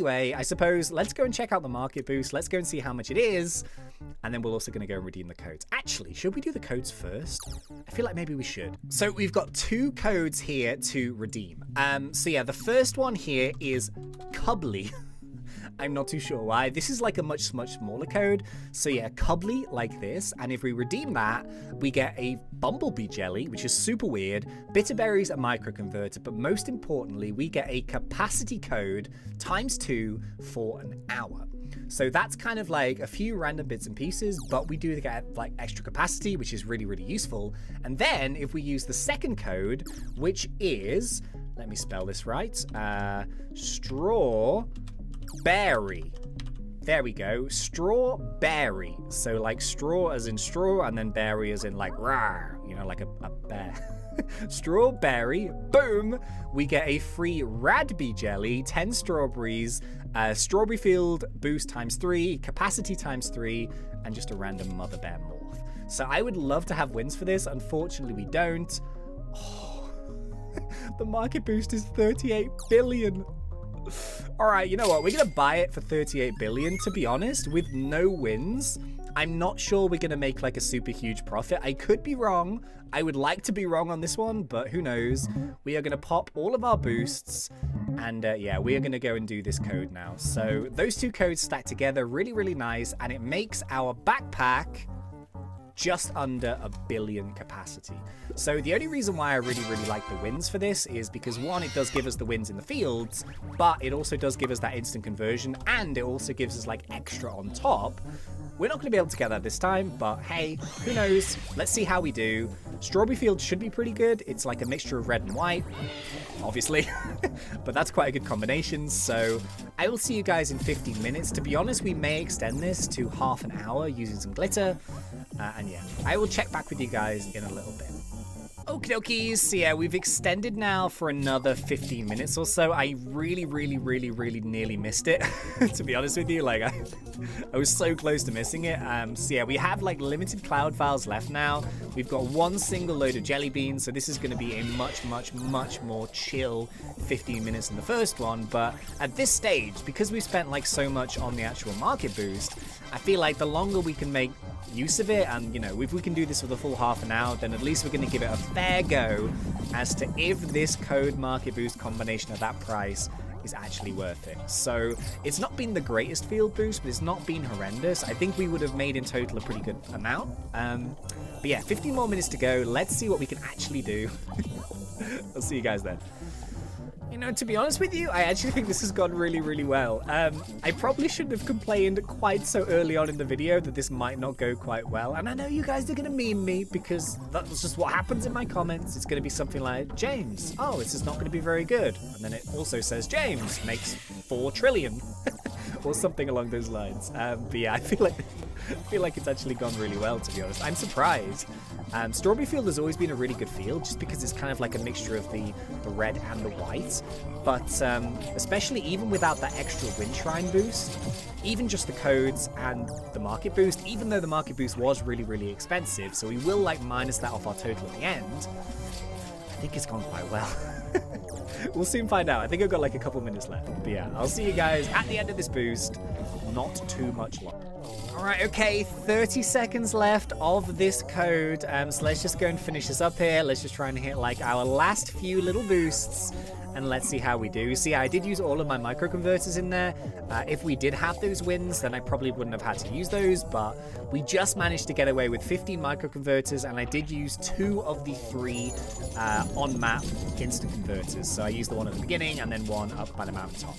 anyway, I suppose let's go and check out the market boost. Let's go and see how much it is. And then we're also going to go and redeem the codes. Actually, should we do the codes first? I feel like maybe we should. So we've got 2 codes here to redeem. So yeah, the first one here is Cubbly. I'm not too sure why. This is like a much smaller code. So yeah, Cubbly like this. And if we redeem that, we get a Bumblebee Jelly, which is super weird. Bitterberries a microconverter, but most importantly, we get a capacity code ×2 for an hour. So that's kind of like a few random bits and pieces, but we do get like extra capacity, which is really useful. And then if we use the second code, which is, let me spell this right, Strawberry. There we go. Strawberry. So like straw as in straw, and then berry as in like rawr, you know, like a bear. Strawberry. Boom. We get a free Radbee Jelly, 10 strawberries, strawberry field boost ×3, capacity ×3, and just a random mother bear morph. So I would love to have wins for this. Unfortunately, we don't. Oh, the market boost is 38 billion. All right, you know what? We're going to buy it for 38 billion. To be honest, with no wins, I'm not sure we're going to make like a super huge profit. I could be wrong. I would like to be wrong on this one, but who knows? We are going to pop all of our boosts. And yeah, we are going to go and do this code now. So those 2 codes stack together really nice. And it makes our backpack just under 1 billion capacity. So the only reason why I really like the wins for this is because, one, it does give us the wins in the fields, but it also does give us that instant conversion, and it also gives us like extra on top. We're not going to be able to get that this time, but hey, who knows? Let's see how we do. Strawberry field should be pretty good. It's like a mixture of red and white, obviously, but that's quite a good combination. So I will see you guys in 15 minutes. To be honest, we may extend this to half an hour using some glitter. And yeah, I will check back with you guys in a little bit. Okie dokies, so yeah, we've extended now for another 15 minutes or so. I really nearly missed it, to be honest with you. Like, I was so close to missing it. So yeah, we have like limited cloud files left now. We've got 1 single load of jelly beans, so this is going to be a much more chill 15 minutes than the first one. But at this stage, because we've spent like so much on the actual market boost, I feel like the longer we can make use of it, and you know, if we can do this for the full half an hour, then at least we're going to give it a fair go as to if this code market boost combination at that price is actually worth it. So it's not been the greatest field boost, but it's not been horrendous. I think we would have made in total a pretty good amount. But yeah, 15 more minutes to go. Let's see what we can actually do. I'll see you guys then. You know, to be honest with you, I actually think this has gone really well. I probably shouldn't have complained quite so early on in the video that this might not go quite well. And I know you guys are going to meme me because that's just what happens in my comments. It's going to be something like, James, oh, this is not going to be very good. And then it also says, James makes 4 trillion. Or something along those lines. But yeah, I feel like it's actually gone really well, to be honest. I'm surprised. Strawberry field has always been a really good field, just because it's kind of like a mixture of the red and the white. But especially even without that extra wind shrine boost, even just the codes and the market boost, even though the market boost was really expensive, so we will like minus that off our total at the end, I think it's gone quite well. We'll soon find out. I think I've got like a couple minutes left. But yeah, I'll see you guys at the end of this boost. Not too much longer. All right, okay, 30 seconds left of this code. So let's just go and finish this up here. Let's just try and hit like our last few little boosts. And let's see how we do. See, I did use all of my microconverters in there. If we did have those wins, then I probably wouldn't have had to use those, but we just managed to get away with 15 microconverters, and I did use 2 of the 3 on-map instant converters. So I used the one at the beginning and then one up by the mountaintop.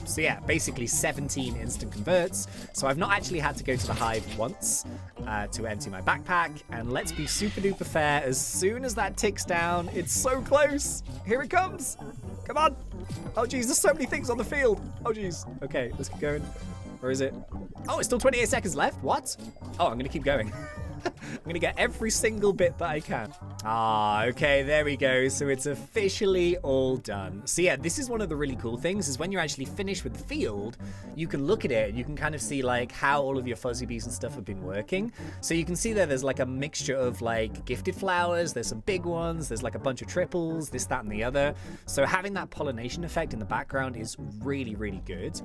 So yeah, basically 17 instant converts. So I've not actually had to go to the Hive once to empty my backpack, and let's be super duper fair. As soon as that ticks down, it's so close. Here it comes. Come on. Oh, geez, there's so many things on the field. Oh, geez. Okay, let's keep going. Where is it? Oh, it's still 28 seconds left. What? Oh, I'm going to keep going. I'm going to get every single bit that I can. Ah, okay, there we go. So it's officially all done. So yeah, this is one of the really cool things is when you're actually finished with the field, you can look at it and you can kind of see like how all of your fuzzy bees and stuff have been working. So you can see there's like a mixture of like gifted flowers, there's some big ones, there's like a bunch of triples, this, that, and the other. So having that pollination effect in the background is really, really good.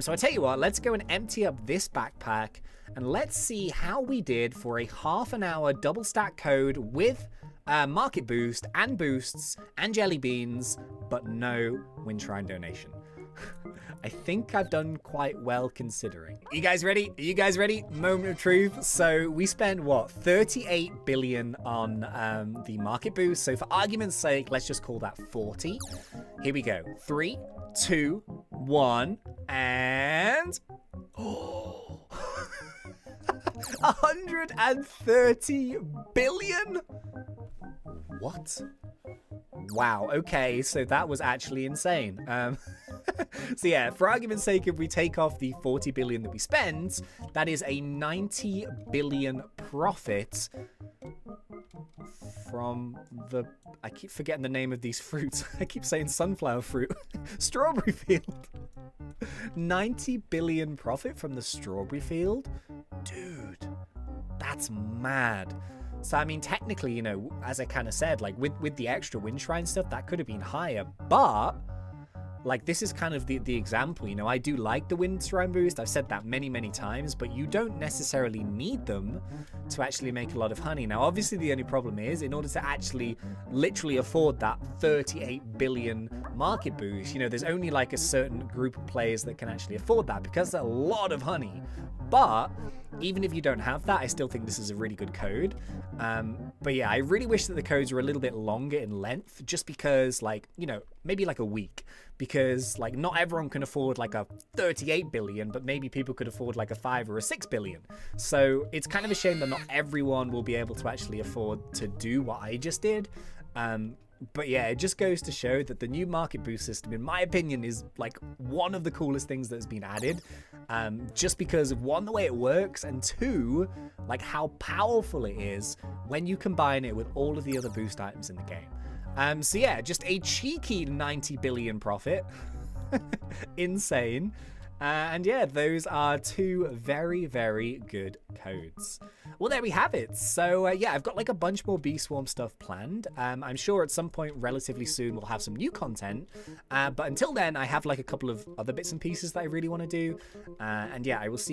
So I tell you what, let's go and empty up this backpack and let's see how we did for a half an hour double stack code with market boost and boosts and jelly beans, but no wind shrine donation. I think I've done quite well considering. You guys ready? Are you guys ready? Moment of truth. So we spent what, 38 billion on the market boost. So for argument's sake, let's just call that 40. Here we go. 3, 2, 1, and oh. 130 billion? What? Wow, okay, so that was actually insane. So yeah, for argument's sake, if we take off the 40 billion that we spent, that is a 90 billion profit from the... I keep forgetting the name of these fruits. I keep saying sunflower fruit. Strawberry field. 90 billion profit from the strawberry field? Dude, that's mad. So, I mean, technically, you know, as I kind of said, like, with the extra wind shrine stuff, that could have been higher. But, like, this is kind of the example, you know, I do like the wind shrine boost. I've said that many, many times, but you don't necessarily need them to actually make a lot of honey. Now, obviously, the only problem is, in order to actually literally afford that 38 billion market boost, you know, there's only, like, a certain group of players that can actually afford that, because it's a lot of honey. But even if you don't have that, I still think this is a really good code. But yeah, I really wish that the codes were a little bit longer in length, just because, like, you know, maybe like a week, because like not everyone can afford like a 38 billion, but maybe people could afford like a 5 or a 6 billion. So it's kind of a shame that not everyone will be able to actually afford to do what I just did. But yeah, it just goes to show that the new market boost system, in my opinion, is like one of the coolest things that has been added. Just because of one, the way it works, and two, like how powerful it is when you combine it with all of the other boost items in the game. So yeah, just a cheeky 90 billion profit. Insane. And yeah, those are two very, very good codes. Well, there we have it. So yeah, I've got like a bunch more Bee Swarm stuff planned. I'm sure at some point relatively soon we'll have some new content. But until then, I have like a couple of other bits and pieces that I really want to do. And yeah, I will see you